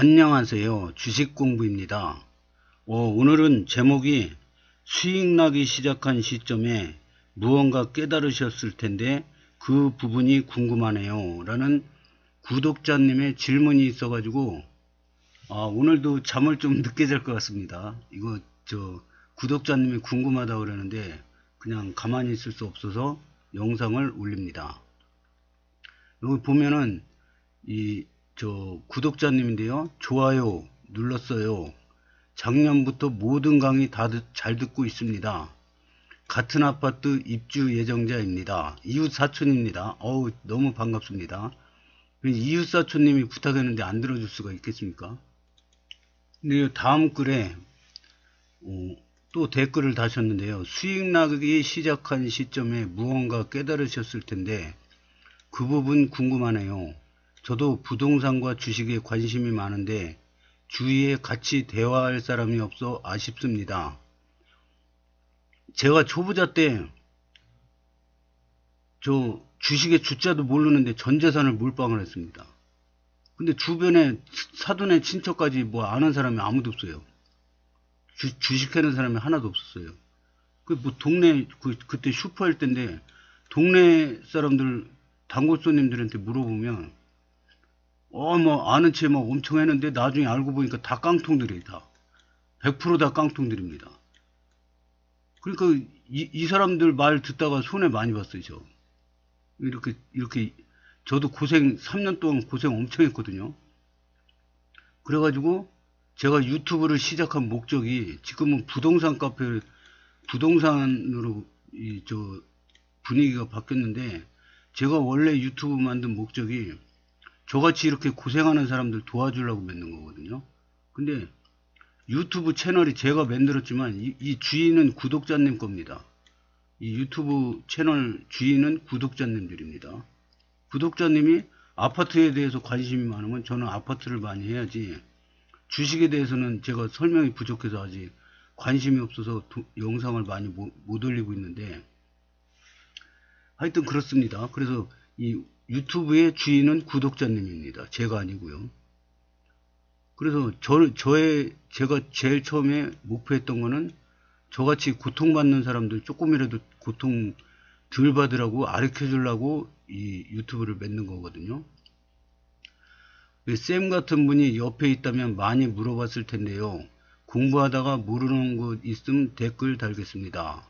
안녕하세요. 주식공부입니다. 오늘은 제목이 수익 나기 시작한 시점에 무언가 깨달으셨을 텐데 그 부분이 궁금하네요 라는 구독자님의 질문이 있어가지고 오늘도 잠을 좀 늦게 잘 것 같습니다. 이거 구독자님이 궁금하다고 그러는데 그냥 가만히 있을 수 없어서 영상을 올립니다. 여기 보면은 구독자님인데요. 좋아요 눌렀어요. 작년부터 모든 강의 다 잘 듣고 있습니다. 같은 아파트 입주 예정자입니다. 이웃사촌입니다. 너무 반갑습니다. 이웃사촌님이 부탁했는데 안 들어줄 수가 있겠습니까? 근데 다음 글에 또 댓글을 다셨는데요. 수익 나기 시작한 시점에 무언가 깨달으셨을 텐데 그 부분 궁금하네요. 저도 부동산과 주식에 관심이 많은데 주위에 같이 대화할 사람이 없어 아쉽습니다. 제가 초보자 때 주식의 주자도 모르는데 전재산을 몰빵을 했습니다. 근데 주변에 사돈의 친척까지 뭐 아는 사람이 아무도 없어요. 주식하는 사람이 하나도 없었어요. 동네 그때 슈퍼일 때인데 동네 사람들 단골 손님들한테 물어보면 아는 체 막 엄청 했는데 나중에 알고 보니까 다 깡통들이에요. 다 100% 깡통들입니다. 그러니까 이 사람들 말 듣다가 손해 많이 봤어요. 이렇게 저도 3년 동안 고생 엄청 했거든요. 그래가지고 제가 유튜브를 시작한 목적이 지금은 부동산 카페 부동산으로 분위기가 바뀌었는데 제가 원래 유튜브 만든 목적이 저같이 이렇게 고생하는 사람들 도와주려고 만든 거거든요. 근데 유튜브 채널이 제가 만들었지만 이 주인은 구독자님 겁니다. 이 유튜브 채널 주인은 구독자님들입니다. 구독자님이 아파트에 대해서 관심이 많으면 저는 아파트를 많이 해야지, 주식에 대해서는 제가 설명이 부족해서 아직 관심이 없어서 영상을 많이 못 올리고 있는데, 하여튼 그렇습니다. 그래서 이 유튜브의 주인은 구독자님입니다. 제가 아니고요. 그래서 제가 제일 처음에 목표했던 거는 저같이 고통받는 사람들 조금이라도 고통 덜 받으라고 가르쳐 주려고 이 유튜브를 만든 거거든요. 쌤 같은 분이 옆에 있다면 많이 물어봤을 텐데요. 공부하다가 모르는 것 있으면 댓글 달겠습니다.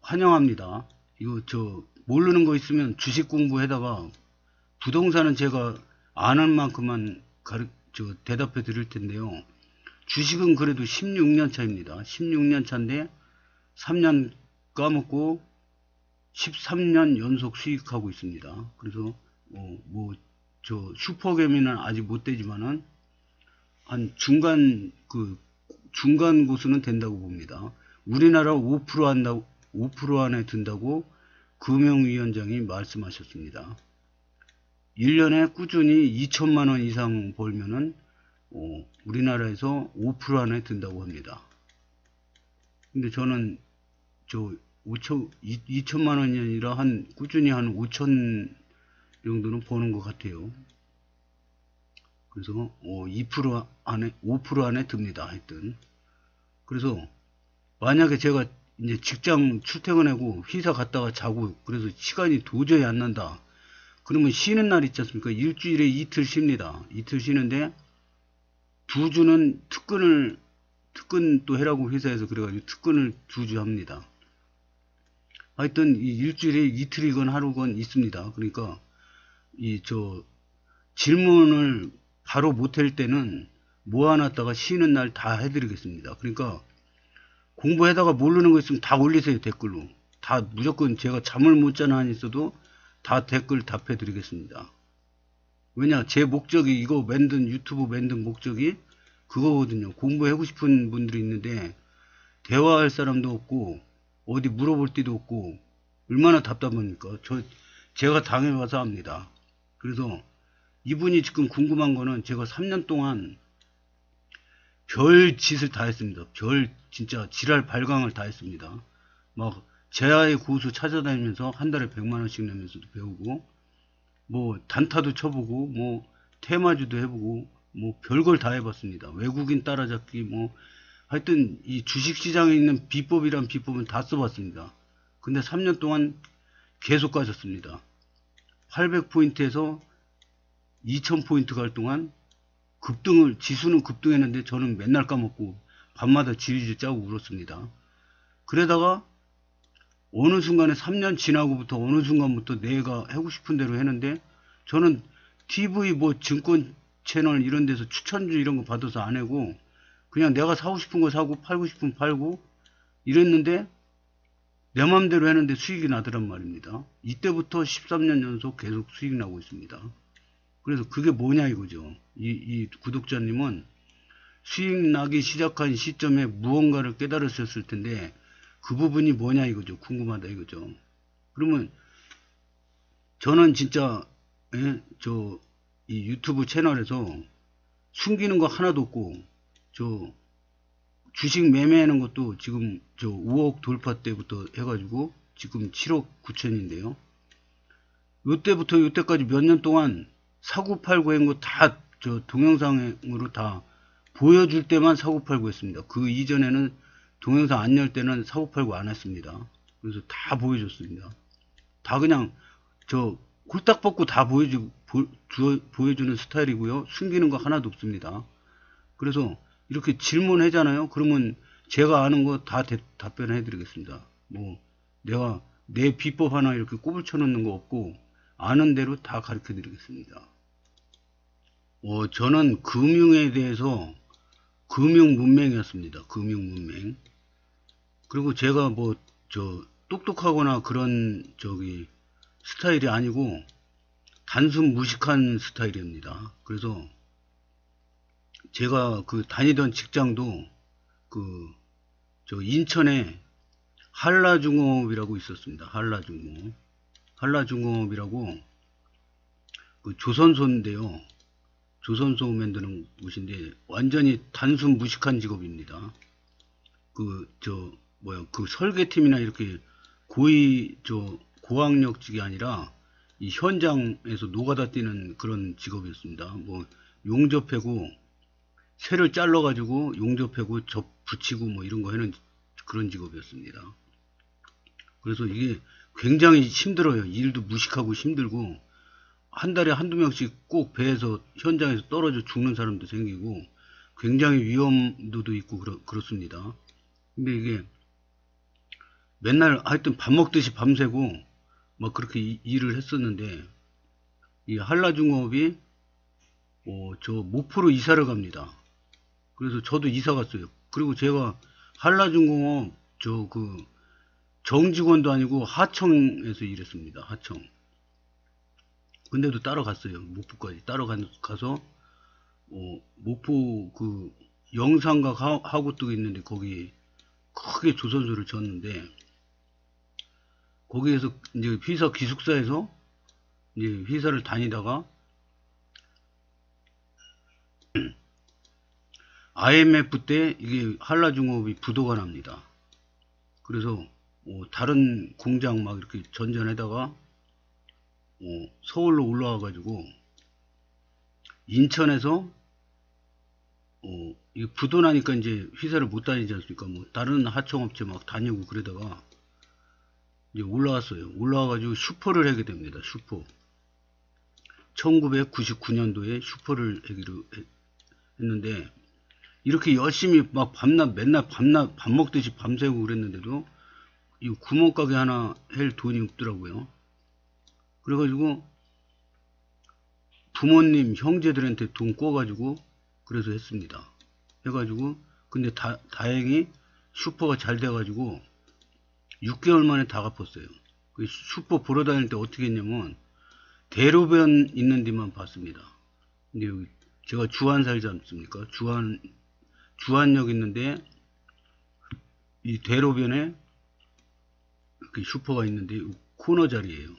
환영합니다. 모르는 거 있으면 주식 공부하다가 부동산은 제가 아는 만큼만 대답해 드릴 텐데요. 주식은 그래도 16년 차입니다. 16년 차인데 3년 까먹고 13년 연속 수익하고 있습니다. 그래서 슈퍼개미는 아직 못 되지만은 한 중간 고수는 된다고 봅니다. 우리나라 5% 안에 든다고 금융위원장이 말씀하셨습니다. 1년에 꾸준히 2천만 원 이상 벌면은 우리나라에서 5% 안에 든다고 합니다. 근데 저는 2천만 원이 아니라 꾸준히 한 5천 정도는 버는 것 같아요. 그래서 2% 안에 5% 안에 듭니다. 하여튼 그래서 만약에 제가 이제 직장 출퇴근하고 회사 갔다가 자고 그래서 시간이 도저히 안 난다, 그러면 쉬는 날 있지 않습니까? 일주일에 이틀 쉽니다. 이틀 쉬는데 2주는 특근 또 해라고 회사에서 그래가지고 특근을 2주 합니다. 하여튼 이 일주일에 이틀이건 하루건 있습니다. 그러니까 질문을 바로 못할 때는 모아놨다가 쉬는 날 다 해드리겠습니다. 그러니까 공부하다가 모르는 거 있으면 다 올리세요. 댓글로 다 무조건 제가 잠을 못 자는 한이 있어도 다 댓글 답해 드리겠습니다. 왜냐, 제 목적이 유튜브 만든 목적이 그거거든요. 공부하고 싶은 분들이 있는데 대화할 사람도 없고 어디 물어볼 데도 없고 얼마나 답답합니까? 제가 당해봐서 압니다. 그래서 이분이 지금 궁금한 거는 제가 3년 동안 별 짓을 다 했습니다. 진짜 지랄 발광을 다 했습니다. 막 제아의 고수 찾아다니면서 한 달에 100만 원씩 내면서도 배우고, 단타도 쳐보고, 테마주도 해보고 뭐 별걸 다 해봤습니다. 외국인 따라잡기 뭐 하여튼 이 주식시장에 있는 비법이란 비법은 다 써봤습니다. 근데 3년 동안 계속 가졌습니다. 800포인트에서 2000포인트 갈 동안 급등을, 지수는 급등했는데 저는 맨날 까먹고 밤마다 지리지 짜고 울었습니다. 그러다가 어느 순간에 3년 지나고부터 어느 순간부터 내가 하고 싶은 대로 했는데, 저는 TV 뭐 증권 채널 이런 데서 추천주 이런 거 받아서 안 하고 그냥 내가 사고 싶은 거 사고 팔고 싶으면 팔고 이랬는데 내 맘대로 했는데 수익이 나더란 말입니다. 이때부터 13년 연속 계속 수익 나고 있습니다. 그래서 그게 뭐냐 이거죠. 이 구독자님은 수익 나기 시작한 시점에 무언가를 깨달으셨을 텐데 그 부분이 뭐냐 이거죠. 궁금하다 이거죠. 그러면 저는 진짜 이 유튜브 채널에서 숨기는 거 하나도 없고, 저 주식 매매하는 것도 지금 저 5억 돌파 때부터 해가지고 지금 7억 9천인데요. 요때부터 요때까지 몇 년 동안 사고 팔고 한 거 다 저 동영상으로 다 보여줄 때만 사고 팔고 했습니다. 그 이전에는 동영상 안 열 때는 사고 팔고 안 했습니다. 그래서 다 보여줬습니다. 다 그냥 저 홀딱 벗고 다 보여주는 스타일이고요. 숨기는 거 하나도 없습니다. 그래서 이렇게 질문하잖아요. 그러면 제가 아는 거 다 답변해 드리겠습니다. 뭐 내가 내 비법 하나 이렇게 꼽을 쳐놓는 거 없고 아는 대로 다 가르쳐 드리겠습니다. 저는 금융에 대해서 금융 문맹이었습니다. 금융 문맹. 그리고 제가 뭐 저 똑똑하거나 그런 저기 스타일이 아니고 단순 무식한 스타일입니다. 그래서 제가 그 다니던 직장도 그 저 인천에 한라중업이라고 있었습니다. 한라중업이라고 그 조선소인데요. 조선소 만드는 곳인데 완전히 단순 무식한 직업입니다. 그 그 설계팀이나 이렇게 고학력직이 아니라 이 현장에서 노가다 뛰는 그런 직업이었습니다. 뭐 용접하고 새를 잘라 가지고 용접하고 붙이고 뭐 이런 거 하는 그런 직업이었습니다. 그래서 이게 굉장히 힘들어요. 일도 무식하고 힘들고 한 달에 한두 명씩 꼭 배에서 현장에서 떨어져 죽는 사람도 생기고 굉장히 위험도도 있고 그렇습니다. 근데 이게 맨날 하여튼 밥 먹듯이 밤새고 막 그렇게 일을 했었는데, 이 한라중업이 저 목포로 이사를 갑니다. 그래서 저도 이사 갔어요. 그리고 제가 한라중공업 그 정직원도 아니고 하청에서 일했습니다. 하청. 근데도 따라갔어요. 목포까지 따라가서 목포 그 영산각 하구뚝 있는데 거기 크게 조선소를 졌는데, 거기에서 이제 회사 기숙사에서 이제 회사를 다니다가 IMF 때 이게 한라중업이 부도가 납니다. 그래서 다른 공장 막 이렇게 전전하다가 서울로 올라와 가지고 인천에서 이게 부도 나니까 이제 회사를 못 다니지 않습니까? 뭐 다른 하청업체 막 다니고 그러다가 이제 올라왔어요. 올라와 가지고 슈퍼를 하게 됩니다. 슈퍼. 1999년도에 슈퍼를 하기로 했는데, 이렇게 열심히 막 맨날 밤낮 밥 먹듯이 밤새고 그랬는데도 이 구멍가게 하나 할 돈이 없더라고요. 그래가지고 부모님 형제들한테 돈 꿔가지고 그래서 했습니다. 해가지고 근데 다행히 슈퍼가 잘 돼가지고 6개월 만에 다 갚았어요. 그 슈퍼 보러 다닐 때 어떻게 했냐면 대로변 있는 데만 봤습니다. 근데 여기 제가 주안 살지 않습니까? 주안역 있는데 이 대로변에 이렇게 슈퍼가 있는데 코너 자리예요.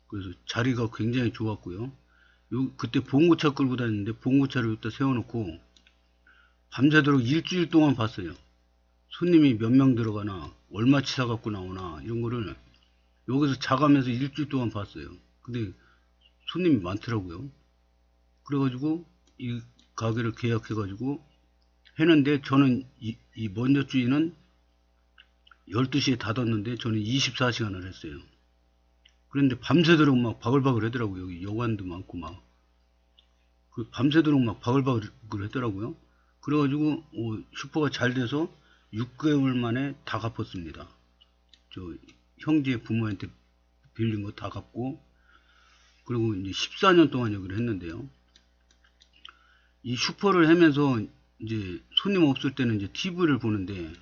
그래서 자리가 굉장히 좋았고요. 그때 봉고차 끌고 다녔는데 봉고차를 여기다 세워놓고 밤새도록 일주일 동안 봤어요. 손님이 몇 명 들어가나 얼마치 사갖고 나오나 이런 거를 여기서 자가면서 일주일 동안 봤어요. 근데 손님이 많더라고요. 그래가지고 이 가게를 계약해가지고 했는데 저는 이 먼저 주인은 12시에 닫았는데 저는 24시간을 했어요. 그런데 밤새도록 막 바글바글 하더라고요. 여기 여관도 많고 막. 그 밤새도록 막 바글바글 하더라고요. 그래가지고 슈퍼가 잘 돼서 6개월 만에 다 갚았습니다. 저 형제 부모한테 빌린 거 다 갚고, 그리고 이제 14년 동안 여기를 했는데요. 이 슈퍼를 하면서 이제 손님 없을 때는 이제 TV를 보는데,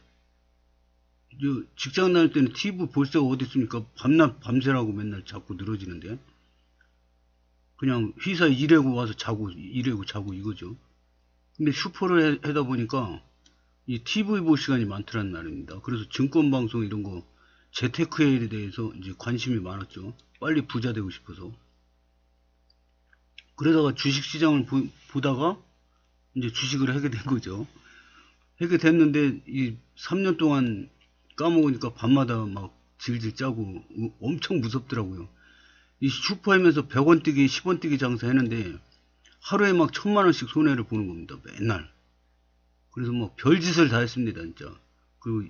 직장 다닐 때는 TV 볼 새가 어디 있습니까? 밤새라고 맨날 자꾸 늘어지는데, 그냥 회사 일하고 와서 자고 일하고 자고 이거죠. 근데 슈퍼를 하다 보니까 이 TV 볼 시간이 많더란 말입니다. 그래서 증권방송 이런 거 재테크에 대해서 이제 관심이 많았죠. 빨리 부자 되고 싶어서. 그러다가 주식시장을 보다가 이제 주식을 하게 된 거죠. 하게 됐는데 이 3년 동안 까먹으니까 밤마다 막 질질 짜고 엄청 무섭더라고요. 이 슈퍼하면서 100원 뛰기 10원 뛰기 장사했는데 하루에 막 1000만원씩 손해를 보는 겁니다. 맨날. 그래서 뭐 별짓을 다 했습니다. 진짜. 그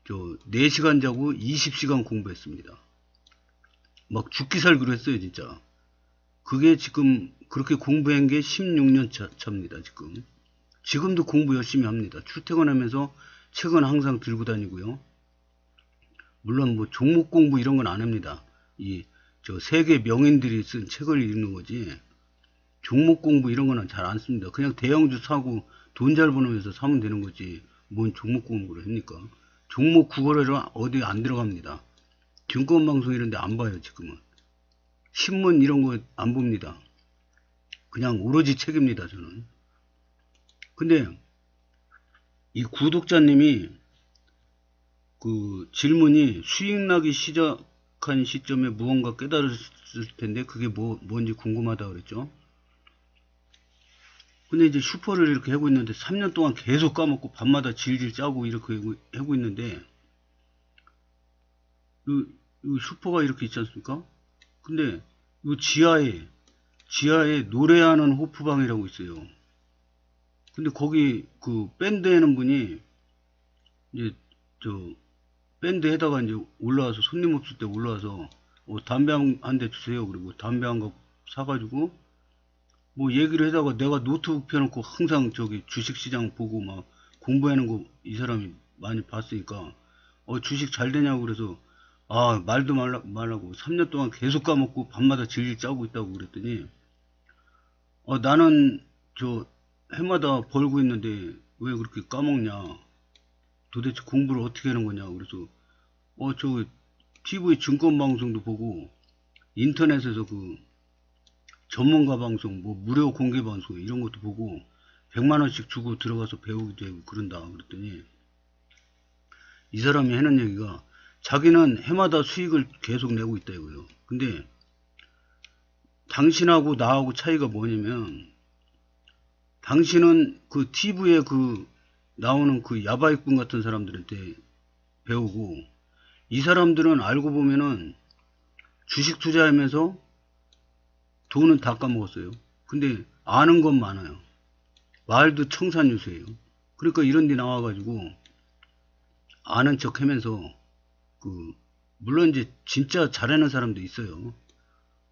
4시간 자고 20시간 공부했습니다. 막 죽기 살기로 했어요. 진짜. 그게 지금 그렇게 공부한 게 16년 차입니다. 지금도 공부 열심히 합니다. 출퇴근하면서 책은 항상 들고 다니고요. 물론 뭐 종목 공부 이런 건 안 합니다. 세계 명인들이 쓴 책을 읽는 거지 종목 공부 이런 거는 잘 안 씁니다. 그냥 대형주 사고 돈 잘 버는 서 사면 되는 거지 뭔 종목 공부를 합니까? 종목 구걸을 어디 안 들어갑니다. 증권방송 이런 데 안 봐요. 지금은 신문 이런 거 안 봅니다. 그냥 오로지 책입니다. 저는. 근데 이 구독자님이 그 질문이 수익 나기 시작한 시점에 무언가 깨달았을 텐데 그게 뭔지 궁금하다 그랬죠. 근데 이제 슈퍼를 이렇게 하고 있는데 3년 동안 계속 까먹고 밤마다 질질 짜고 이렇게 하고 있는데 이 슈퍼가 이렇게 있지 않습니까? 근데 이 지하에 노래하는 호프방이라고 있어요. 근데 거기 그 밴드 하는 분이 이제 밴드 에다가 이제 올라와서 손님 없을 때 올라와서 담배 한 대 주세요. 그리고 담배 한 거 사가지고 뭐 얘기를 하다가 내가 노트북 펴놓고 항상 주식시장 보고 막 공부하는 거 이 사람이 많이 봤으니까 주식 잘 되냐고 그래서 말도 말라고 3년 동안 계속 까먹고 밤마다 질질 짜고 있다고 그랬더니 나는 해마다 벌고 있는데 왜 그렇게 까먹냐, 도대체 공부를 어떻게 하는 거냐. 그래서 TV 증권방송도 보고 인터넷에서 그 전문가 방송 뭐 무료 공개 방송 이런 것도 보고 100만원씩 주고 들어가서 배우기도 하고 그런다 그랬더니 이 사람이 하는 얘기가 자기는 해마다 수익을 계속 내고 있다 이거예요. 근데 당신하고 나하고 차이가 뭐냐면 당신은 그 TV에 나오는 그 야바이꾼 같은 사람들한테 배우고 이 사람들은 알고 보면은 주식 투자하면서 돈은 다 까먹었어요. 근데 아는 건 많아요. 말도 청산유수예요. 그러니까 이런 데 나와가지고 아는 척 하면서 물론 이제 진짜 잘하는 사람도 있어요.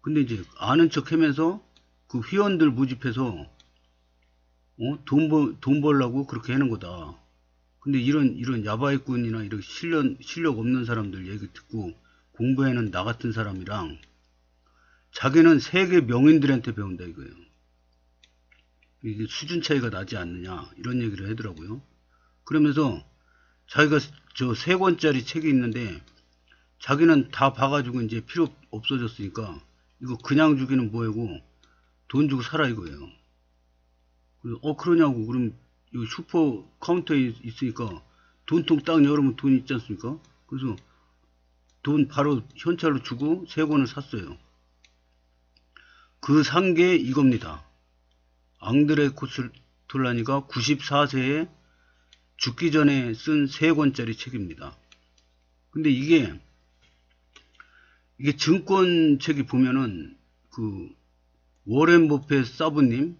근데 이제 아는 척 하면서 그 회원들 모집해서 돈 벌라고 그렇게 하는 거다. 근데 이런 야바이꾼이나 이렇게 실력 없는 사람들 얘기 듣고 공부하는 나 같은 사람이랑 자기는 세계 명인들한테 배운다 이거예요. 이게 수준 차이가 나지 않느냐 이런 얘기를 하더라고요. 그러면서 자기가 3권짜리 책이 있는데 자기는 다 봐가지고 이제 필요 없어졌으니까 이거 그냥 주기는 뭐하고 돈 주고 사라 이거예요. 그러냐고. 그럼 이 슈퍼 카운터에 있으니까 돈통 딱 열으면 돈 있지 않습니까? 그래서 돈 바로 현찰로 주고 3권을 샀어요. 그 산 게 이겁니다. 앙드레 코스톨라니가 94세에 죽기 전에 쓴 3권짜리 책입니다. 근데 이게 증권책이 보면은 워렌 버핏 사부님,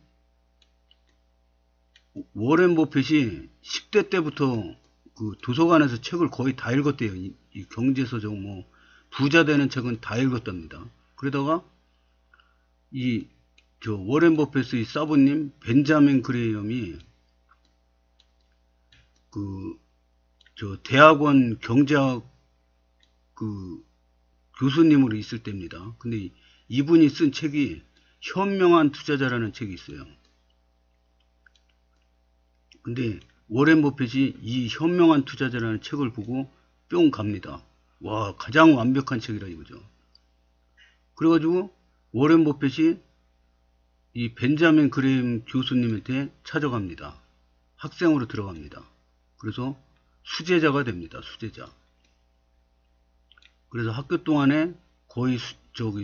워렌 버핏이 10대 때부터 그 도서관에서 책을 거의 다 읽었대요. 이 경제서적 뭐 부자 되는 책은 다 읽었답니다. 그러다가 이 저 워렌 버핏의 사부님 벤자민 그레이엄이 그 저 대학원 경제학 그 교수님으로 있을 때입니다. 근데 이분이 쓴 책이 현명한 투자자라는 책이 있어요. 근데 워렌 버핏이 이 현명한 투자자라는 책을 보고 뿅 갑니다. 와, 가장 완벽한 책이라 이거죠. 그래가지고 워렌 버핏이 이 벤자민 그레임 교수님한테 찾아갑니다. 학생으로 들어갑니다. 그래서 수제자가 됩니다. 수제자. 그래서 학교 동안에 거의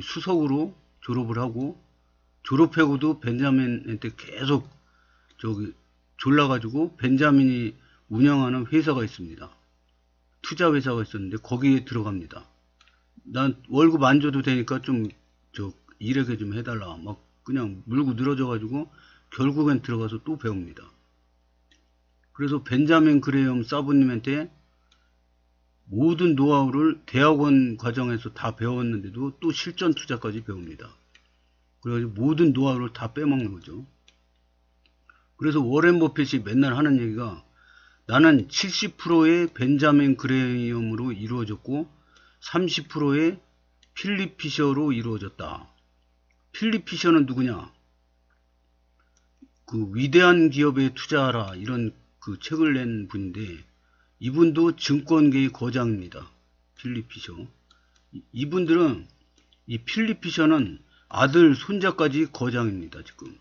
수석으로 졸업을 하고, 졸업하고도 벤자민한테 계속 졸라가지고 벤자민이 운영하는 회사가 있습니다. 투자 회사가 있었는데 거기에 들어갑니다. 난 월급 안 줘도 되니까 좀 일하게 좀 해달라. 막 그냥 물고 늘어져가지고 결국엔 들어가서 또 배웁니다. 그래서 벤자민 그레이엄 사부님한테 모든 노하우를 대학원 과정에서 다 배웠는데도 또 실전 투자까지 배웁니다. 그래가지고 모든 노하우를 다 빼먹는 거죠. 그래서 워렌 버핏이 맨날 하는 얘기가, 나는 70%의 벤자민 그레이엄으로 이루어졌고 30%의 필립 피셔로 이루어졌다. 필립 피셔는 누구냐? 그 위대한 기업에 투자하라, 이런 그 책을 낸 분인데, 이분도 증권계의 거장입니다. 필립 피셔. 이분들은, 이 필립 피셔는 아들 손자까지 거장입니다. 지금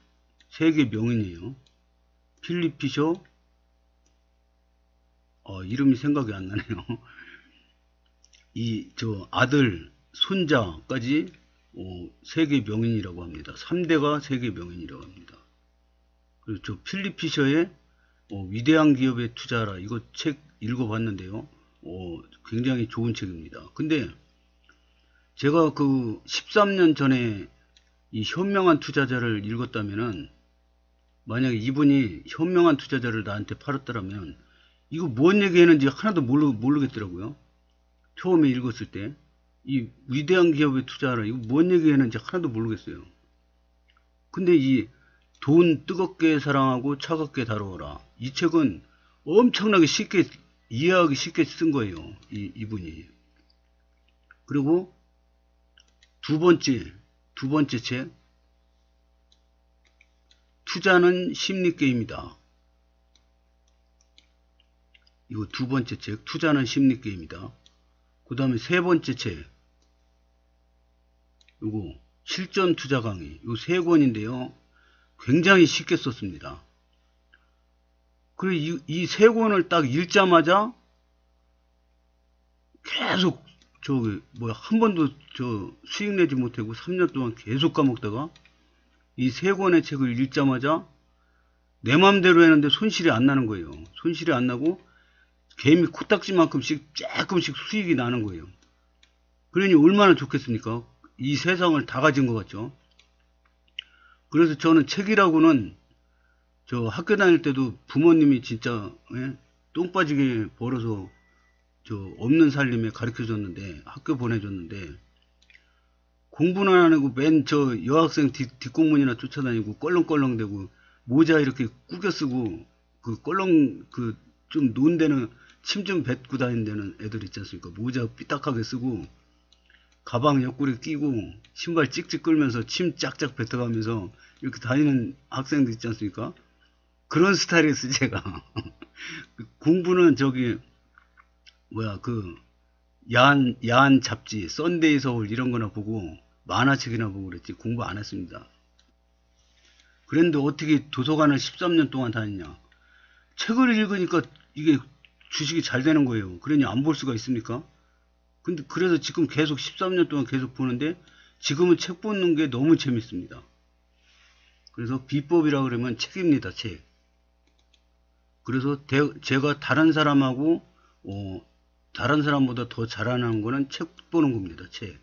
세계 명인이에요. 필립 피셔, 이름이 생각이 안 나네요. 아들 손자까지 세계 명인이라고 합니다. 3대가 세계 명인이라고 합니다. 그리고 저 필립 피셔의 위대한 기업에 투자하라, 이거 책 읽어봤는데요. 굉장히 좋은 책입니다. 근데 제가 그 13년 전에 이 현명한 투자자를 읽었다면은, 만약에 이분이 현명한 투자자를 나한테 팔았더라면 이거 뭔 얘기했는지 하나도 모르겠더라고요. 처음에 읽었을 때 이 위대한 기업에 투자하라, 이거 뭔 얘기했는지 하나도 모르겠어요. 근데 이 돈 뜨겁게 사랑하고 차갑게 다루어라, 이 책은 엄청나게 쉽게 이해하기 쉽게 쓴 거예요. 이분이. 그리고 두 번째 책, 투자는 심리게임이다. 이거 두 번째 책, 투자는 심리게임이다. 그 다음에 세 번째 책, 이거 실전 투자 강의, 이 세 권인데요. 굉장히 쉽게 썼습니다. 그리고 이 세 권을 딱 읽자마자 계속 한 번도 수익 내지 못하고 3년 동안 계속 까먹다가 이 세 권의 책을 읽자마자 내 맘대로 했는데 손실이 안 나는 거예요. 손실이 안 나고 개미 코딱지만큼씩 조금씩 수익이 나는 거예요. 그러니 얼마나 좋겠습니까? 이 세상을 다 가진 것 같죠. 그래서 저는 책이라고는, 저 학교 다닐 때도 부모님이 진짜 똥 빠지게 벌어서 없는 살림에 가르쳐 줬는데, 학교 보내줬는데, 공부는 안 하고 맨 여학생 뒷공문이나 쫓아다니고 껄렁껄렁대고 모자 이렇게 구겨 쓰고 좀 논 데는 침 좀 뱉고 다니는 데는 애들 있지 않습니까? 모자 삐딱하게 쓰고 가방 옆구리 끼고 신발 찍찍 끌면서 침 짝짝 뱉어가면서 이렇게 다니는 학생들 있지 않습니까? 그런 스타일이었어요, 제가. 공부는 야한 잡지, 썬데이 서울 이런 거나 보고 만화책이나 보고 그랬지 공부 안 했습니다. 그런데 어떻게 도서관을 13년 동안 다녔냐? 책을 읽으니까 이게 주식이 잘 되는 거예요. 그러니 안 볼 수가 있습니까? 근데 그래서 지금 계속 13년 동안 계속 보는데, 지금은 책 보는 게 너무 재밌습니다. 그래서 비법이라 그러면 책입니다, 책. 그래서 제가 다른 사람보다 더 잘하는 거는 책 보는 겁니다, 책.